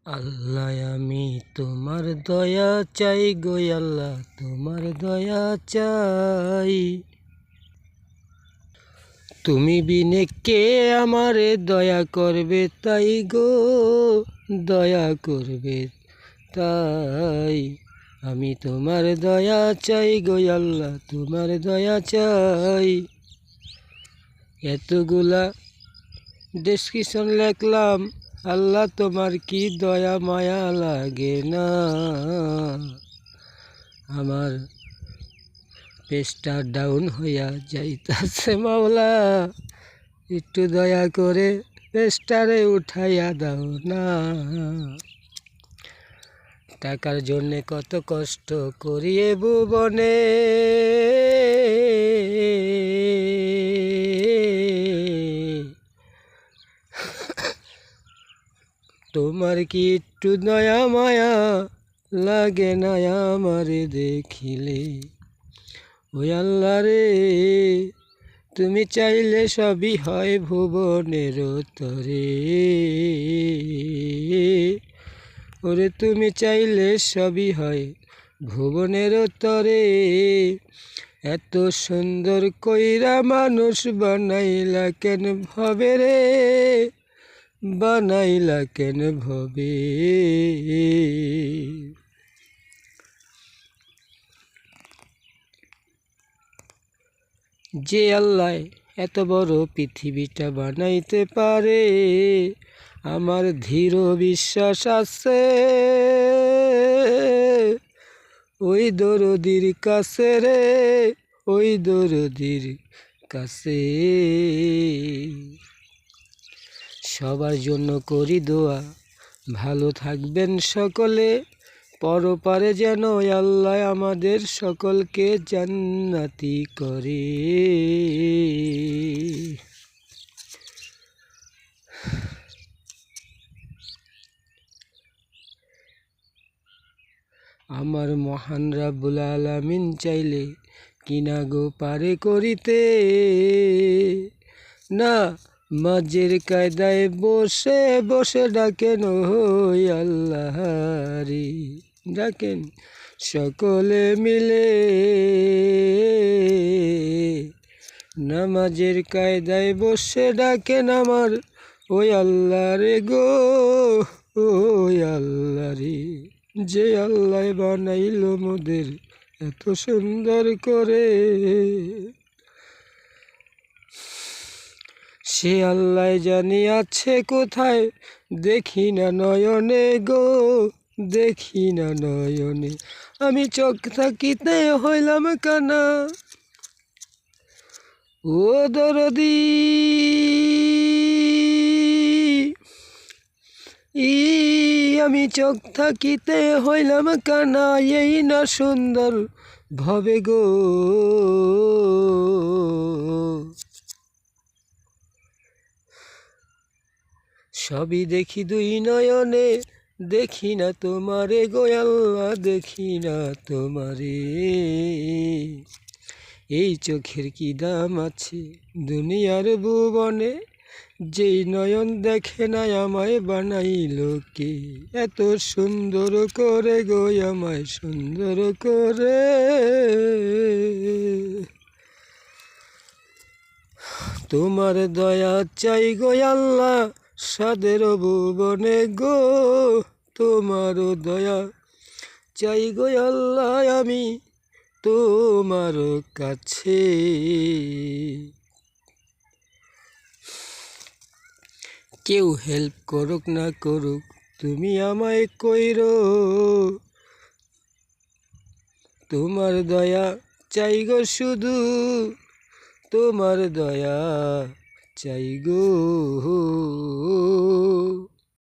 আল্লাহ আমি তোমার দয়া চাই গো আল্লাহ, তোমার দয়া চাই। তুমি বিনে কে আমারে দয়া করবে তাই গো, দয়া করবে তাই। আমি তোমার দয়া চাই গো আল্লাহ, তোমার দয়া চাই। এতগুলা ডেসক্রিপশন লিখলাম, আল্লাহ তোমার কি দয়া মায়া লাগে না। আমার পেজটা ডাউন হইয়া যাইতাছে মাওলা, একটু দয়া করে পেজটারে উঠাইয়া দাও না। টাকার জন্যে কত কষ্ট করিয়ে ভুবনে, তোমার কি একটু দয়া মায়া লাগে না আমারে দেখিলে। ওই আল্লাহ রে, তুমি চাইলে সবই হয় ভুবনের তরে। ওরে তুমি চাইলে সবই হয় ভুবনের তরে। এত সুন্দর কইরা মানুষ বানাইলা কেন ভবে রে, বানাইলা কেন ভবে। যে আল্লাহ এত বড় পৃথিবীটা বানাইতে পারে, আমার দৃঢ় বিশ্বাস আছে ওই দরদির কাছে রে, ওই দরদির কাছে। সবার জন্য করি দোয়া, ভালো থাকবেন সকলে। পরপারে যেন আল্লাহ আমাদের সকলকে জান্নাতি করে। আমার মহান রাব্বুল আলামিন চাইলে কিনা গো পারে করিতে না। মাঝের কায়দায় বসে বসে ডাকেন ওই আল্লাহ রে, ডাকেন সকলে মিলে। নামাজের কায়দায় বসে ডাকেন আমার ওই আল্লাহ রে গো, ওই আল্লাহ রে। যে আল্লাহ বানাইল মোদের এত সুন্দর করে, সে আল্লাহ জানি আছে কোথায়, দেখি না নয়নে গো, দেখি না নয়নে। আমি চোখ থাকিতে হইলাম কানা, ও দরদি আমি চোখ থাকিতে হইলাম কানা, এই না সুন্দর ভবে গো। সবই দেখি দুই নয়নে, দেখি না তোমারে গো আল্লাহ, দেখি না তোমারে। এই চোখের কি দাম আছে দুনিয়ার ভুবনে, যেই নয়ন দেখে না আমায় বানাইল কে। এত সুন্দর করে গো আমায় সুন্দর করে। তোমার দয়া চাই গো আল্লাহ সাদের ভুবনে গো, তোমার দয়া চাই গো আল্লাহ আমি তোমার কাছে। কেউ হেল্প করুক না করুক, তুমি আমায় কইরো। তোমার দয়া চাই গো শুধু, তোমার দয়া চাই গো।